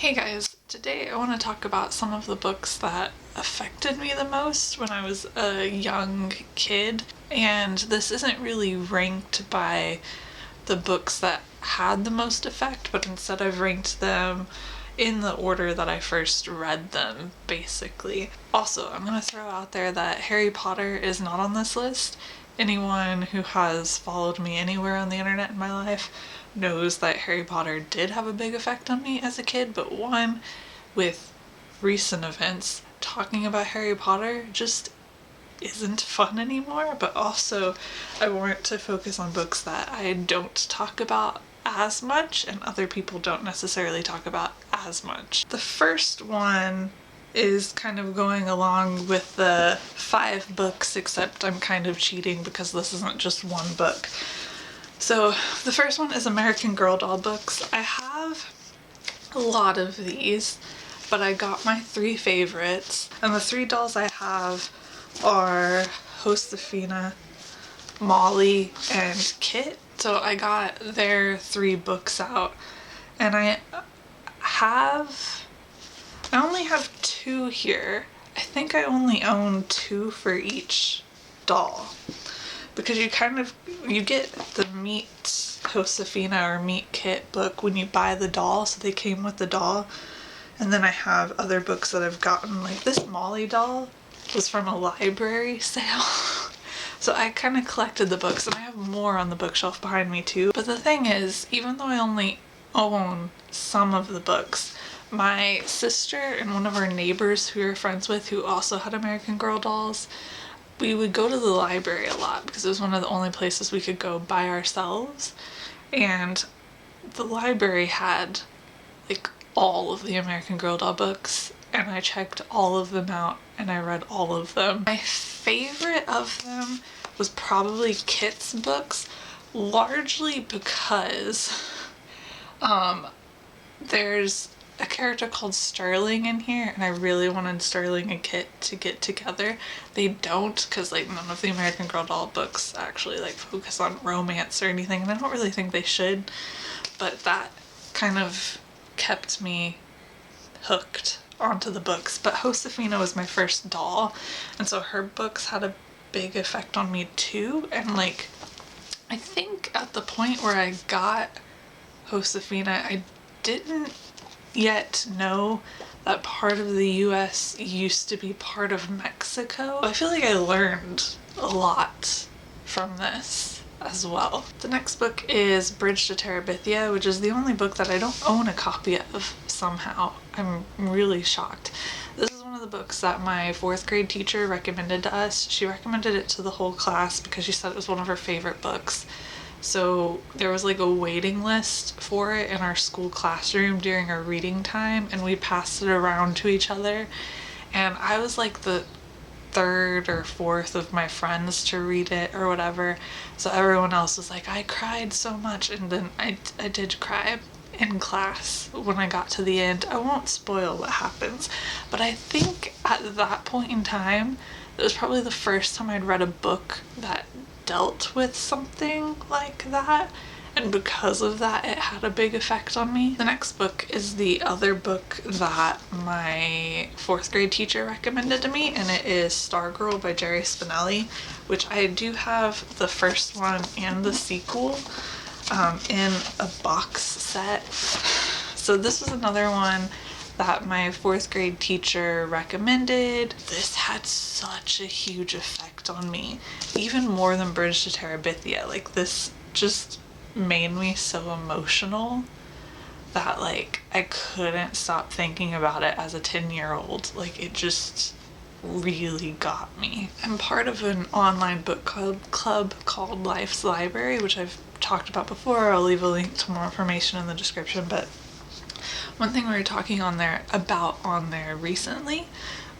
Hey guys, today I want to talk about some of the books that affected me the most when I was a young kid. And this isn't really ranked by the books that had the most effect, but instead I've ranked them in the order that I first read them, basically. Also, I'm going to throw out there that Harry Potter is not on this list. Anyone who has followed me anywhere on the internet in my life knows that Harry Potter did have a big effect on me as a kid, but one, with recent events, talking about Harry Potter just isn't fun anymore, but also I want to focus on books that I don't talk about as much and other people don't necessarily talk about as much. The first one is kind of going along with the 5 books, except I'm kind of cheating because this isn't just one book. So the first one is American Girl doll books. I have a lot of these, but I got my 3 favorites, and the 3 dolls I have are Josefina, Molly, and Kit. So I got their 3 books out, and I only have 2 here. I think I only own 2 for each doll, because you get the Meet Josefina or Meet Kit book when you buy the doll, so they came with the doll. And then I have other books that I've gotten, like this Molly doll was from a library sale. So I kind of collected the books, and I have more on the bookshelf behind me too. But the thing is, even though I only own some of the books, my sister and one of our neighbors who we were friends with who also had American Girl dolls, we would go to the library a lot because it was one of the only places we could go by ourselves. And the library had like all of the American Girl doll books, and I checked all of them out and I read all of them. My favorite of them was probably Kit's books, largely because there's a character called Sterling in here, and I really wanted Sterling and Kit to get together. They don't, because like none of the American Girl doll books actually like focus on romance or anything, and I don't really think they should, but that kind of kept me hooked onto the books. But Josefina was my first doll, and so her books had a big effect on me too. And like, I think at the point where I got Josefina, I didn't yet know that part of the US used to be part of Mexico. I feel like I learned a lot from this as well. The next book is Bridge to Terabithia, which is the only book that I don't own a copy of somehow. I'm really shocked. This is one of the books that my 4th grade teacher recommended to us. She recommended it to the whole class because she said it was one of her favorite books. So there was like a waiting list for it in our school classroom during our reading time, and we passed it around to each other. And I was like the 3rd or 4th of my friends to read it or whatever. So everyone else was like, I cried so much. And then I did cry in class when I got to the end. I won't spoil what happens, but I think at that point in time, it was probably the first time I'd read a book that dealt with something like that, and because of that it had a big effect on me. The next book is the other book that my 4th grade teacher recommended to me, and it is Stargirl by Jerry Spinelli, which I do have the first one and the sequel in a box set. So this was another one that my 4th grade teacher recommended. This had such a huge effect on me, even more than Bridge to Terabithia. Like, this just made me so emotional that like I couldn't stop thinking about it as a 10-year-old. Like, it just really got me. I'm part of an online book club called Life's Library, which I've talked about before. I'll leave a link to more information in the description, but one thing we were talking on there recently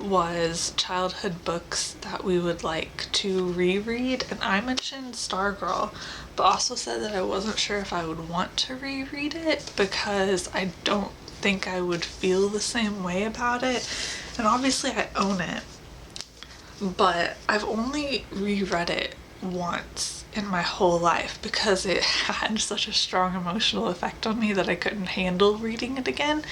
was childhood books that we would like to reread, and I mentioned Stargirl, but also said that I wasn't sure if I would want to reread it because I don't think I would feel the same way about it. And obviously I own it, but I've only reread it once in my whole life because it had such a strong emotional effect on me that I couldn't handle reading it again.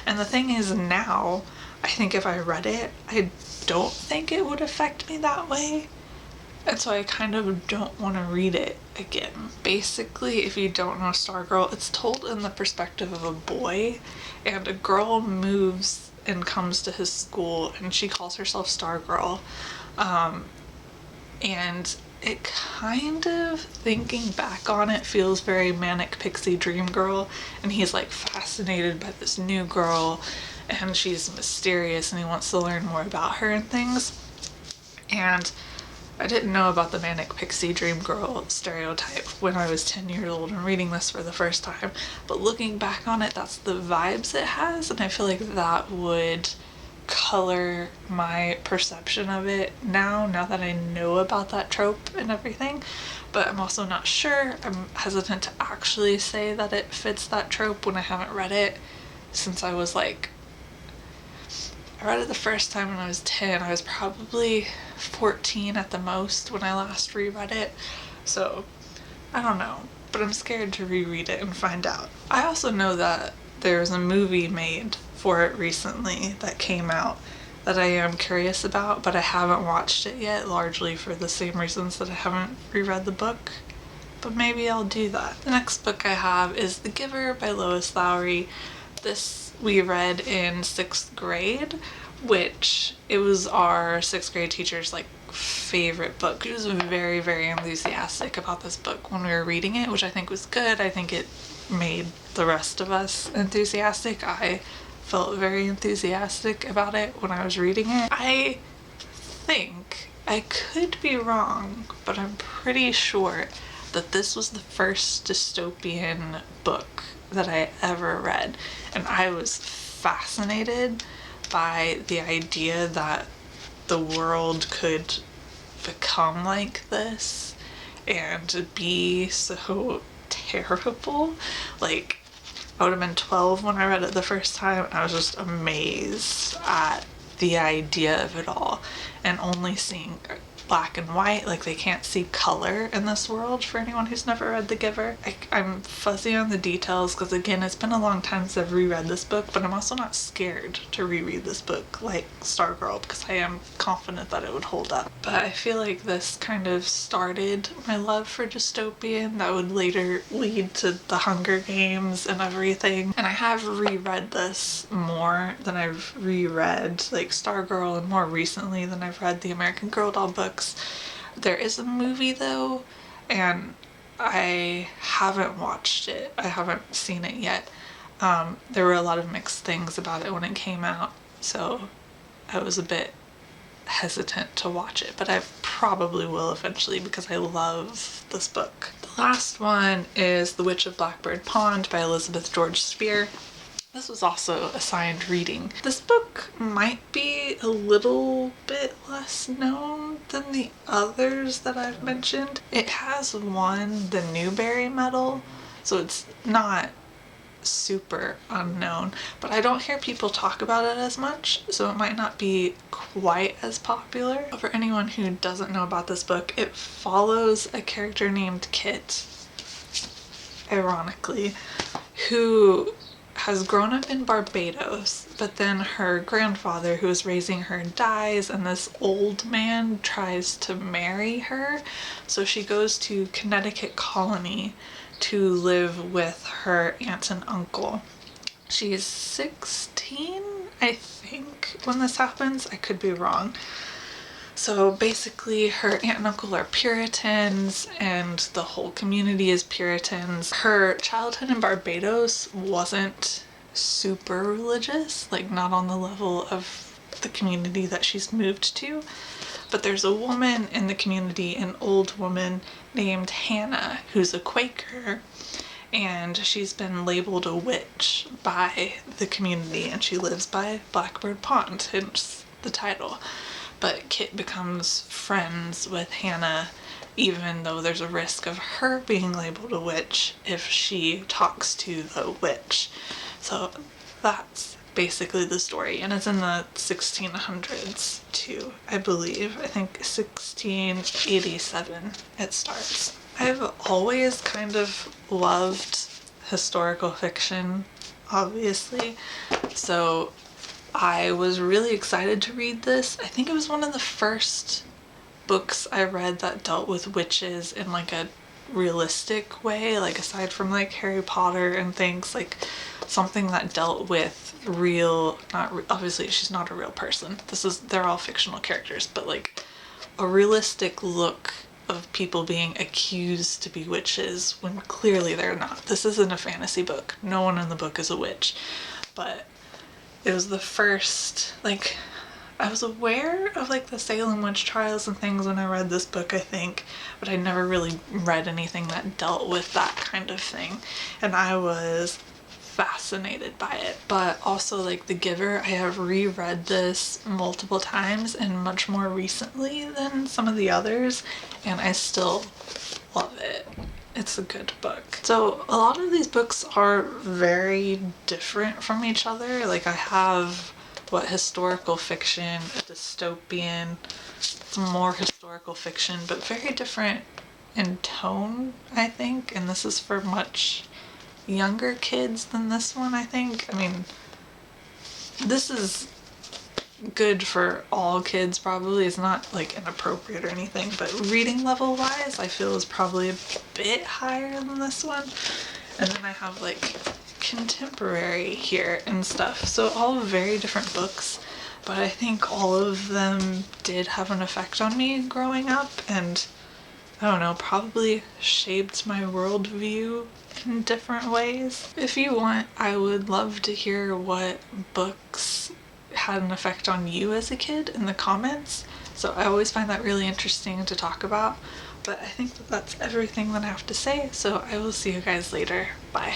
And the thing is, now, I think if I read it, I don't think it would affect me that way. And so I kind of don't want to read it again. Basically, if you don't know Stargirl, it's told in the perspective of a boy, and a girl moves and comes to his school, and she calls herself Stargirl. And it kind of, thinking back on it, feels very manic pixie dream girl, and he's like fascinated by this new girl, and she's mysterious, and he wants to learn more about her and things. And I didn't know about the manic pixie dream girl stereotype when I was 10 years old and reading this for the first time, but looking back on it, that's the vibes it has, and I feel like that would color my perception of it now that I know about that trope and everything. But I'm also not sure. I'm hesitant to actually say that it fits that trope when I haven't read it since I was like, I read it the first time when I was 10. I was probably 14 at the most when I last reread it. So, I don't know. But I'm scared to reread it and find out. I also know that there's a movie made for it recently that came out that I am curious about, but I haven't watched it yet, largely for the same reasons that I haven't reread the book. But maybe I'll do that. The next book I have is The Giver by Lois Lowry. This we read in 6th grade, which it was our 6th grade teacher's like favorite book. She was very, very enthusiastic about this book when we were reading it, which I think was good. I think it made the rest of us enthusiastic. I felt very enthusiastic about it when I was reading it. I think, I could be wrong, but I'm pretty sure that this was the first dystopian book that I ever read, and I was fascinated by the idea that the world could become like this and be so terrible. Like, I would have been 12 when I read it the first time, and I was just amazed at the idea of it all, and only seeing black and white, like they can't see color in this world for anyone who's never read The Giver. I'm fuzzy on the details because, again, it's been a long time since I've reread this book, but I'm also not scared to reread this book like Stargirl because I am confident that it would hold up. But I feel like this kind of started my love for dystopian that would later lead to The Hunger Games and everything. And I have reread this more than I've reread like Stargirl, and more recently than I've read the American Girl doll books. There is a movie though, and I haven't watched it. I haven't seen it yet. There were a lot of mixed things about it when it came out, so I was a bit hesitant to watch it, but I probably will eventually because I love this book. The last one is The Witch of Blackbird Pond by Elizabeth George Spear. This was also assigned reading. This book might be a little bit less known than the others that I've mentioned. It has won the Newbery Medal, so it's not super unknown, but I don't hear people talk about it as much, so it might not be quite as popular. For anyone who doesn't know about this book, it follows a character named Kit, ironically, who has grown up in Barbados, but then her grandfather who is raising her dies, and this old man tries to marry her, so she goes to Connecticut Colony to live with her aunt and uncle. She's 16, I think, when this happens. I could be wrong. So basically her aunt and uncle are Puritans, and the whole community is Puritans. Her childhood in Barbados wasn't super religious, like not on the level of the community that she's moved to. But there's a woman in the community, an old woman named Hannah, who's a Quaker, and she's been labeled a witch by the community, and she lives by Blackbird Pond, hence the title. But Kit becomes friends with Hannah, even though there's a risk of her being labeled a witch if she talks to the witch. So that's basically the story, and it's in the 1600s too, I believe. I think 1687 it starts. I've always kind of loved historical fiction obviously. So I was really excited to read this. I think it was one of the first books I read that dealt with witches in like a realistic way, like aside from like Harry Potter and things, like something that dealt with real, not obviously she's not a real person. They're all fictional characters, but like a realistic look of people being accused to be witches when clearly they're not. This isn't a fantasy book. No one in the book is a witch. But it was the first, like, I was aware of like the Salem witch trials and things when I read this book, I think, but I never really read anything that dealt with that kind of thing. And I was fascinated by it. But also like The Giver, I have reread this multiple times and much more recently than some of the others, and I still love it. It's a good book. So a lot of these books are very different from each other. Like I have historical fiction, a dystopian, some more historical fiction, but very different in tone, I think. And this is for much younger kids than this one, I think. I mean, this is good for all kids probably. It's not like inappropriate or anything, but reading level wise I feel is probably a bit higher than this one. And then I have like contemporary here and stuff, so all very different books, but I think all of them did have an effect on me growing up, and I don't know, probably shaped my worldview in different ways. If you want, I would love to hear what books had an effect on you as a kid in the comments. So I always find that really interesting to talk about. But I think that that's everything that I have to say, so I will see you guys later. Bye.